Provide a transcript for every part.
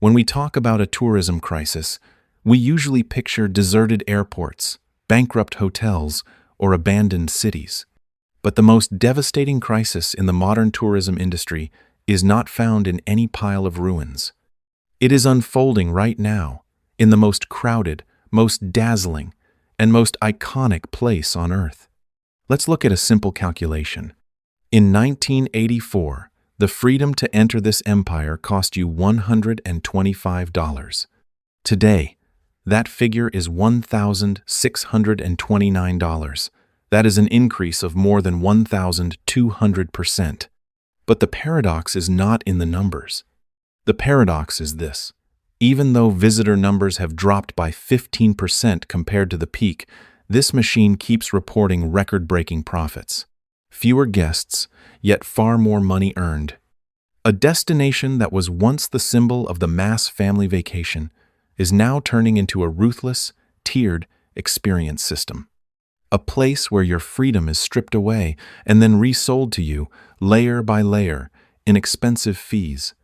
When we talk about a tourism crisis, we usually picture deserted airports, bankrupt hotels, or abandoned cities. But the most devastating crisis in the modern tourism industry is not found in any pile of ruins. It is unfolding right now, in the most crowded, most dazzling, and most iconic place on Earth. Let's look at a simple calculation. In 1984, the freedom to enter this empire cost you $125. Today, that figure is $1,629. That is an increase of more than 1,200%. But the paradox is not in the numbers. The paradox is this. Even though visitor numbers have dropped by 15% compared to the peak, this machine keeps reporting record-breaking profits. Fewer guests, yet far more money earned. A destination that was once the symbol of the mass family vacation is now turning into a ruthless, tiered experience system. A place where your freedom is stripped away and then resold to you, layer by layer, in expensive fees.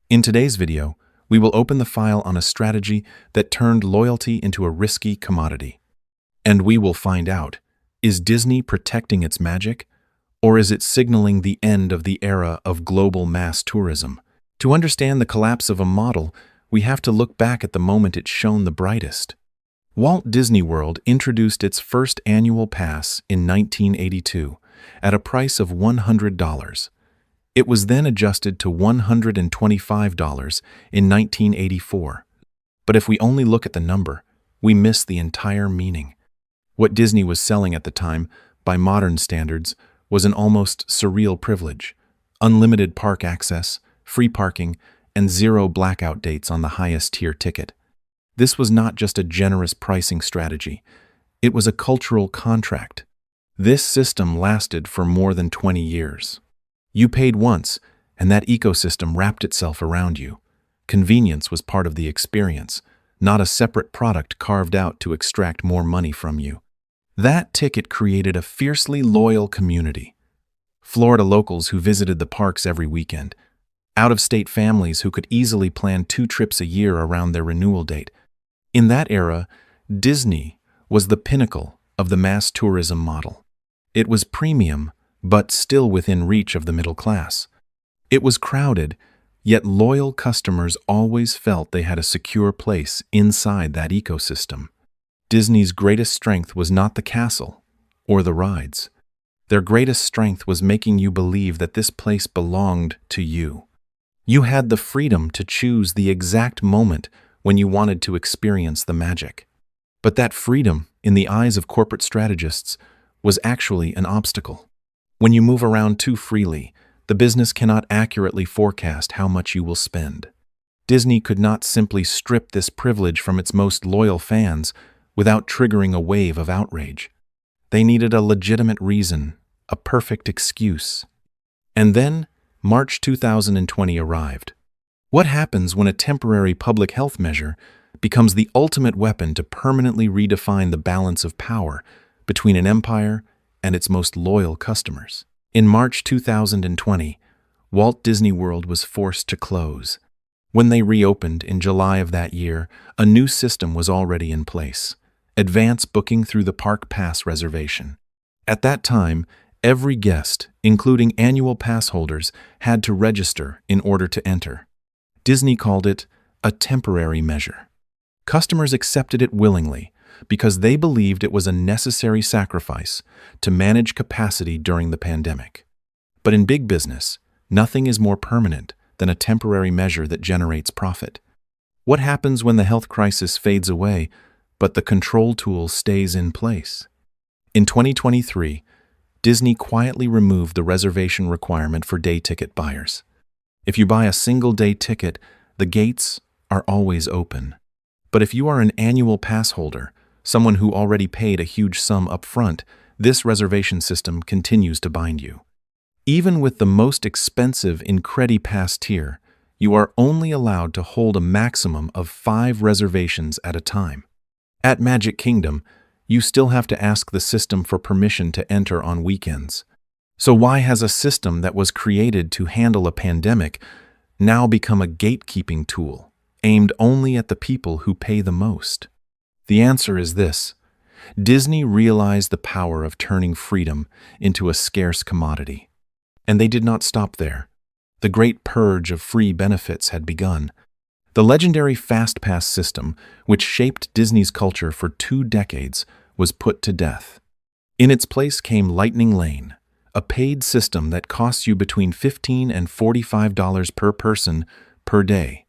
In today's video, we will open the file on a strategy that turned loyalty into a risky commodity. And we will find out, is Disney protecting its magic, or is it signaling the end of the era of global mass tourism? To understand the collapse of a model, we have to look back at the moment it shone the brightest. Walt Disney World introduced its first annual pass in 1982 at a price of $100. It was then adjusted to $125 in 1984. But if we only look at the number, we miss the entire meaning. What Disney was selling at the time, by modern standards, was an almost surreal privilege: unlimited park access, free parking, and 0 blackout dates on the highest tier ticket. This was not just a generous pricing strategy, it was a cultural contract. This system lasted for more than 20 years. You paid once, and that ecosystem wrapped itself around you. Convenience was part of the experience, not a separate product carved out to extract more money from you. That ticket created a fiercely loyal community. Florida locals who visited the parks every weekend, out-of-state families who could easily plan 2 trips a year around their renewal date. In that era, Disney was the pinnacle of the mass tourism model. It was premium, but still within reach of the middle class. It was crowded, yet loyal customers always felt they had a secure place inside that ecosystem. Disney's greatest strength was not the castle or the rides. Their greatest strength was making you believe that this place belonged to you. You had the freedom to choose the exact moment when you wanted to experience the magic. But that freedom, in the eyes of corporate strategists, was actually an obstacle. When you move around too freely, the business cannot accurately forecast how much you will spend. Disney could not simply strip this privilege from its most loyal fans without triggering a wave of outrage. They needed a legitimate reason, a perfect excuse. And then, March 2020 arrived. What happens when a temporary public health measure becomes the ultimate weapon to permanently redefine the balance of power between an empire and its most loyal customers? In March 2020, Walt Disney World was forced to close. When they reopened in July of that year, a new system was already in place: advance booking through the Park Pass reservation. At that time, every guest, including annual pass holders, had to register in order to enter. Disney called it a temporary measure. Customers accepted it willingly because they believed it was a necessary sacrifice to manage capacity during the pandemic. But in big business, nothing is more permanent than a temporary measure that generates profit. What happens when the health crisis fades away, but the control tool stays in place? In 2023, Disney quietly removed the reservation requirement for day ticket buyers. If you buy a single-day ticket, the gates are always open. But if you are an annual pass holder, someone who already paid a huge sum up front, this reservation system continues to bind you. Even with the most expensive IncrediPass tier, you are only allowed to hold a maximum of 5 reservations at a time. At Magic Kingdom, you still have to ask the system for permission to enter on weekends. So why has a system that was created to handle a pandemic now become a gatekeeping tool, aimed only at the people who pay the most? The answer is this: Disney realized the power of turning freedom into a scarce commodity. And they did not stop there. The great purge of free benefits had begun. The legendary FastPass system, which shaped Disney's culture for 2 decades, was put to death. In its place came Lightning Lane, a paid system that costs you between $15 and $45 per person per day.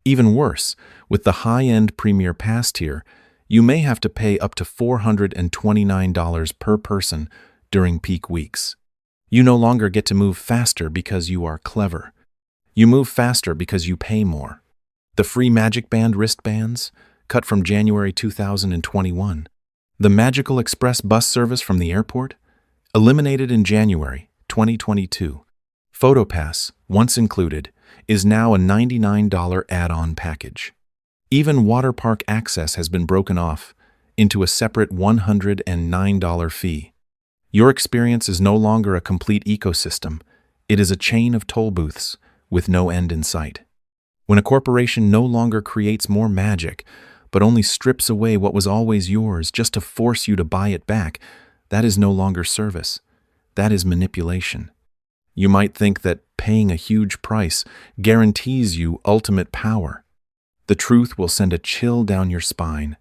Even worse, with the high-end Premier Pass tier, you may have to pay up to $429 per person during peak weeks. You no longer get to move faster because you are clever. You move faster because you pay more. The free Magic Band wristbands, cut from January 2021. The Magical Express bus service from the airport, eliminated in January 2022. PhotoPass, once included, is now a $99 add-on package. Even water park access has been broken off into a separate $109 fee. Your experience is no longer a complete ecosystem. It is a chain of toll booths with no end in sight. When a corporation no longer creates more magic, but only strips away what was always yours just to force you to buy it back, that is no longer service. That is manipulation. You might think that paying a huge price guarantees you ultimate power. The truth will send a chill down your spine.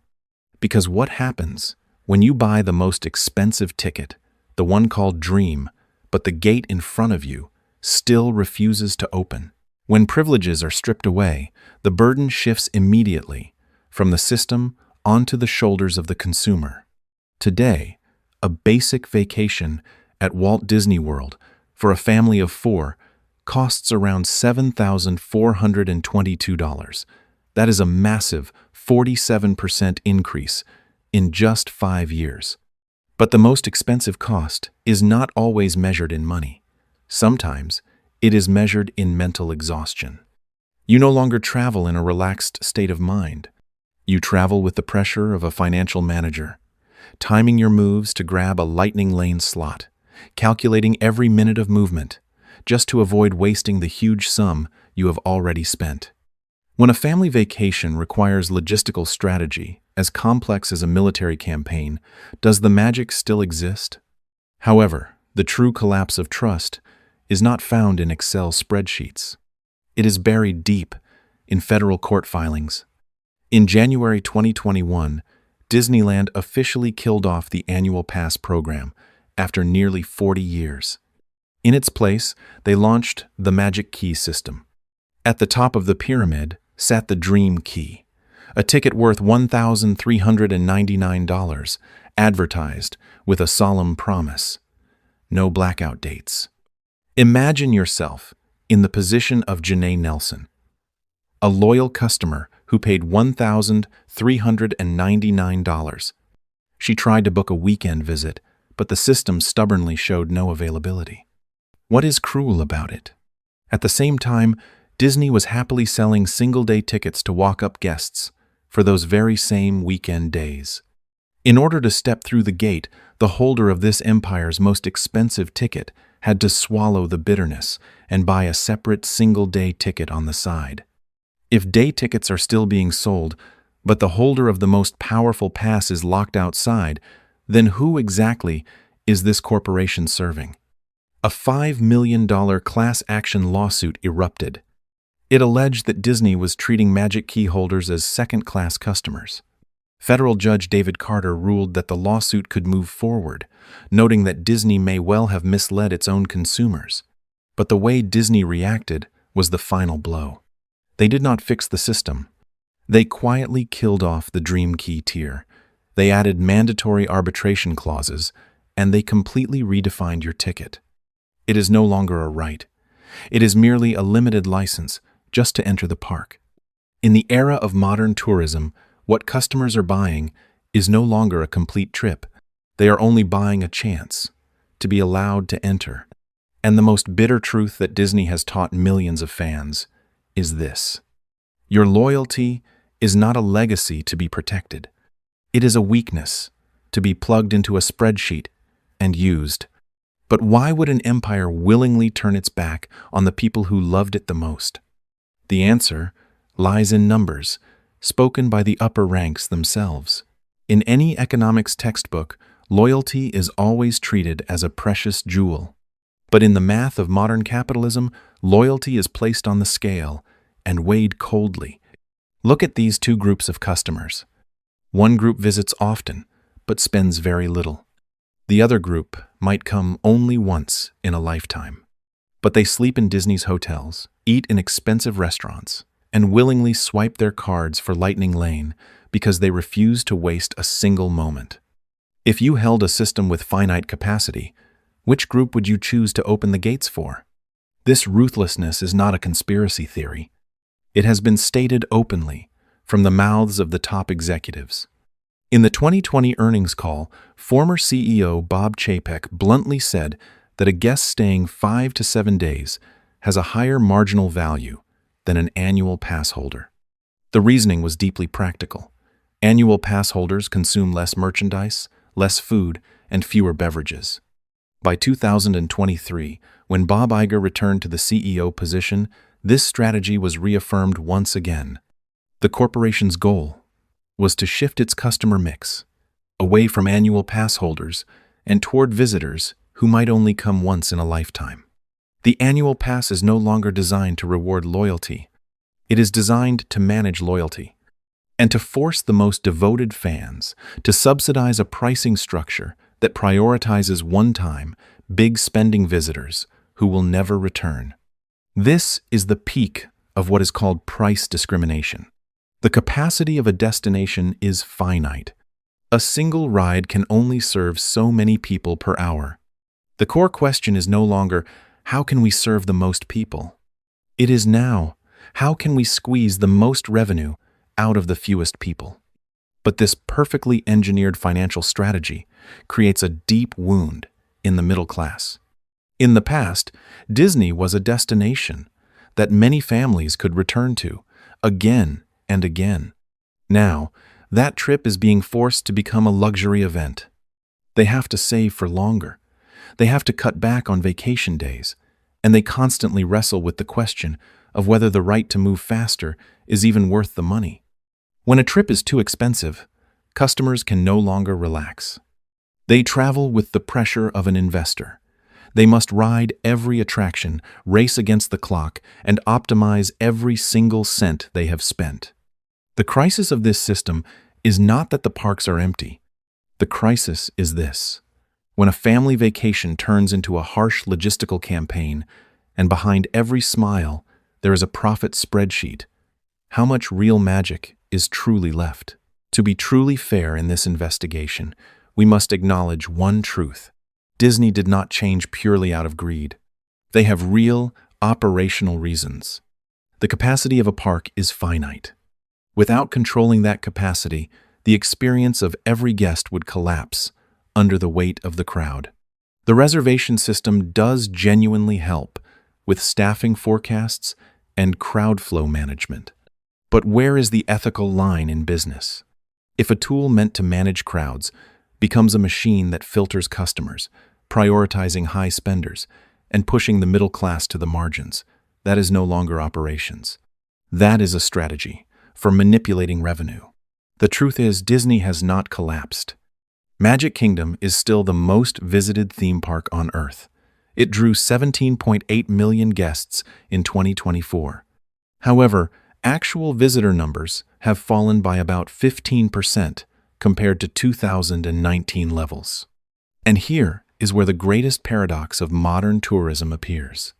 Because what happens when you buy the most expensive ticket, the one called Dream, but the gate in front of you still refuses to open? When privileges are stripped away, the burden shifts immediately from the system onto the shoulders of the consumer. Today, a basic vacation at Walt Disney World for a family of 4 costs around $7,422. That is a massive 47% increase in just 5 years. But the most expensive cost is not always measured in money. Sometimes it is measured in mental exhaustion. You no longer travel in a relaxed state of mind. You travel with the pressure of a financial manager, timing your moves to grab a Lightning Lane slot, calculating every minute of movement, just to avoid wasting the huge sum you have already spent. When a family vacation requires logistical strategy as complex as a military campaign, does the magic still exist? However, the true collapse of trust is not found in Excel spreadsheets. It is buried deep in federal court filings. In January 2021, Disneyland officially killed off the annual pass program after nearly 40 years. In its place, they launched the Magic Key system. At the top of the pyramid sat the Dream Key, a ticket worth $1,399, advertised with a solemn promise: no blackout dates. Imagine yourself in the position of Janae Nelson, a loyal customer who paid $1,399. She tried to book a weekend visit, but the system stubbornly showed no availability. What is cruel about it? At the same time, Disney was happily selling single-day tickets to walk-up guests for those very same weekend days. In order to step through the gate, the holder of this empire's most expensive ticket had to swallow the bitterness and buy a separate single-day ticket on the side. If day tickets are still being sold, but the holder of the most powerful pass is locked outside, then who exactly is this corporation serving? A $5 million class action lawsuit erupted. It alleged that Disney was treating Magic Key holders as second-class customers. Federal Judge David Carter ruled that the lawsuit could move forward, noting that Disney may well have misled its own consumers. But the way Disney reacted was the final blow. They did not fix the system. They quietly killed off the Dream Key tier. They added mandatory arbitration clauses, and they completely redefined your ticket. It is no longer a right. It is merely a limited license just to enter the park. In the era of modern tourism, what customers are buying is no longer a complete trip. They are only buying a chance to be allowed to enter. And the most bitter truth that Disney has taught millions of fans is this: your loyalty is not a legacy to be protected. It is a weakness to be plugged into a spreadsheet and used. But why would an empire willingly turn its back on the people who loved it the most? The answer lies in numbers, spoken by the upper ranks themselves. In any economics textbook, loyalty is always treated as a precious jewel. But in the math of modern capitalism, loyalty is placed on the scale and weighed coldly. Look at these two groups of customers. One group visits often, but spends very little. The other group might come only once in a lifetime. But they sleep in Disney's hotels, eat in expensive restaurants, and willingly swipe their cards for Lightning Lane because they refuse to waste a single moment. If you held a system with finite capacity, which group would you choose to open the gates for? This ruthlessness is not a conspiracy theory. It has been stated openly from the mouths of the top executives. In the 2020 earnings call, former CEO Bob Chapek bluntly said that a guest staying 5 to 7 days has a higher marginal value than an annual pass holder. The reasoning was deeply practical. Annual pass holders consume less merchandise, less food, and fewer beverages. By 2023, when Bob Iger returned to the CEO position, this strategy was reaffirmed once again. The corporation's goal was to shift its customer mix away from annual pass holders and toward visitors who might only come once in a lifetime. The annual pass is no longer designed to reward loyalty. It is designed to manage loyalty and to force the most devoted fans to subsidize a pricing structure that prioritizes one-time, big-spending visitors who will never return. This is the peak of what is called price discrimination. The capacity of a destination is finite. A single ride can only serve so many people per hour. The core question is no longer, how can we serve the most people? It is now, how can we squeeze the most revenue out of the fewest people? But this perfectly engineered financial strategy creates a deep wound in the middle class. In the past, Disney was a destination that many families could return to again and again. Now, that trip is being forced to become a luxury event. They have to save for longer. They have to cut back on vacation days, and they constantly wrestle with the question of whether the right to move faster is even worth the money. When a trip is too expensive, customers can no longer relax. They travel with the pressure of an investor. They must ride every attraction, race against the clock, and optimize every single cent they have spent. The crisis of this system is not that the parks are empty. The crisis is this: when a family vacation turns into a harsh logistical campaign, and behind every smile there is a profit spreadsheet, how much real magic is truly left? To be truly fair in this investigation, we must acknowledge one truth. Disney did not change purely out of greed. They have real, operational reasons. The capacity of a park is finite. Without controlling that capacity, the experience of every guest would collapse under the weight of the crowd. The reservation system does genuinely help with staffing forecasts and crowd flow management. But where is the ethical line in business? If a tool meant to manage crowds becomes a machine that filters customers, prioritizing high spenders, and pushing the middle class to the margins, that is no longer operations. That is a strategy for manipulating revenue. The truth is, Disney has not collapsed. Magic Kingdom is still the most visited theme park on Earth. It drew 17.8 million guests in 2024. However, actual visitor numbers have fallen by about 15% compared to 2019 levels. And here is where the greatest paradox of modern tourism appears.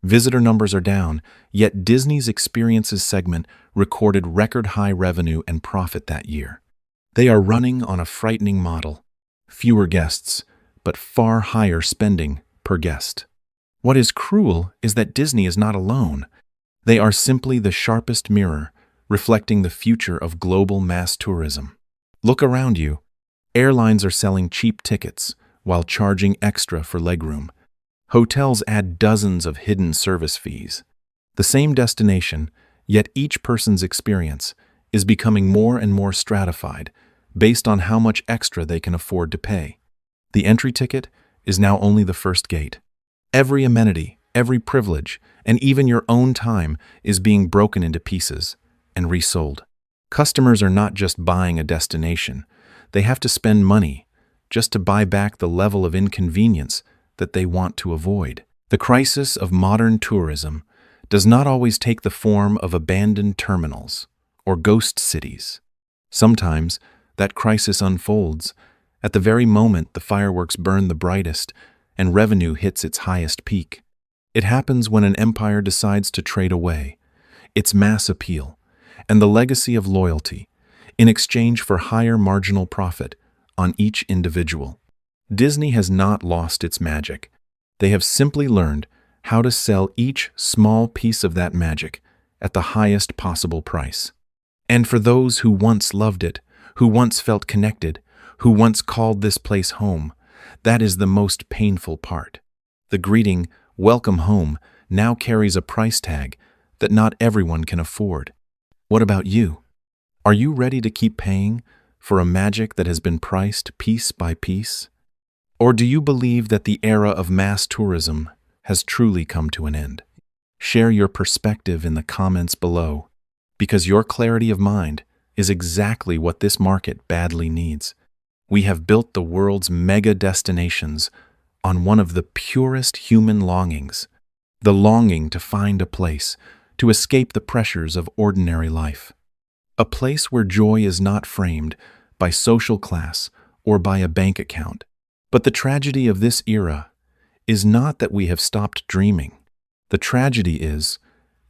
Visitor numbers are down, yet Disney's Experiences segment recorded record-high revenue and profit that year. They are running on a frightening model: fewer guests, but far higher spending per guest. What is cruel is that Disney is not alone. They are simply the sharpest mirror, reflecting the future of global mass tourism. Look around you. Airlines are selling cheap tickets while charging extra for legroom. Hotels add dozens of hidden service fees. The same destination, yet each person's experience, is becoming more and more stratified based on how much extra they can afford to pay. The entry ticket is now only the first gate. Every amenity, every privilege, and even your own time is being broken into pieces, and resold. Customers are not just buying a destination. They have to spend money just to buy back the level of inconvenience that they want to avoid. The crisis of modern tourism does not always take the form of abandoned terminals or ghost cities. Sometimes that crisis unfolds at the very moment the fireworks burn the brightest and revenue hits its highest peak. It happens when an empire decides to trade away its mass appeal and the legacy of loyalty in exchange for higher marginal profit on each individual. Disney has not lost its magic. They have simply learned how to sell each small piece of that magic at the highest possible price. And for those who once loved it, who once felt connected, who once called this place home, that is the most painful part. The greeting, "Welcome home," now carries a price tag that not everyone can afford. What about you? Are you ready to keep paying for a magic that has been priced piece by piece? Or do you believe that the era of mass tourism has truly come to an end? Share your perspective in the comments below, because your clarity of mind is exactly what this market badly needs. We have built the world's mega destinations on one of the purest human longings, the longing to find a place, to escape the pressures of ordinary life. A place where joy is not framed by social class or by a bank account. But the tragedy of this era is not that we have stopped dreaming. The tragedy is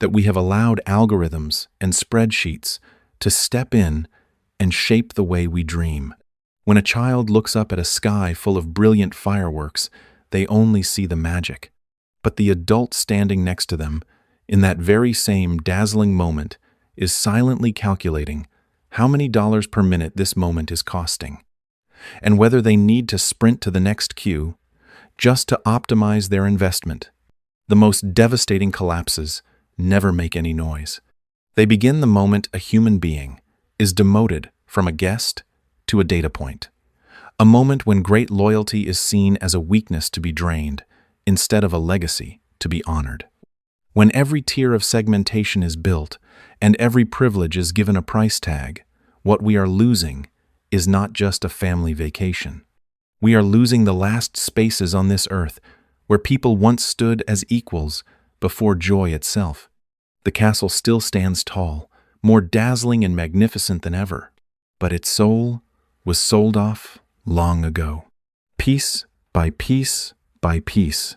that we have allowed algorithms and spreadsheets to step in and shape the way we dream. When a child looks up at a sky full of brilliant fireworks, they only see the magic. But the adult standing next to them, in that very same dazzling moment, is silently calculating how many dollars per minute this moment is costing, and whether they need to sprint to the next queue just to optimize their investment. The most devastating collapses never make any noise. They begin the moment a human being is demoted from a guest to a data point. A moment when great loyalty is seen as a weakness to be drained instead of a legacy to be honored. When every tier of segmentation is built and every privilege is given a price tag, what we are losing is not just a family vacation. We are losing the last spaces on this earth where people once stood as equals before joy itself. The castle still stands tall, more dazzling and magnificent than ever, but its soul was sold off long ago. Piece by piece by piece,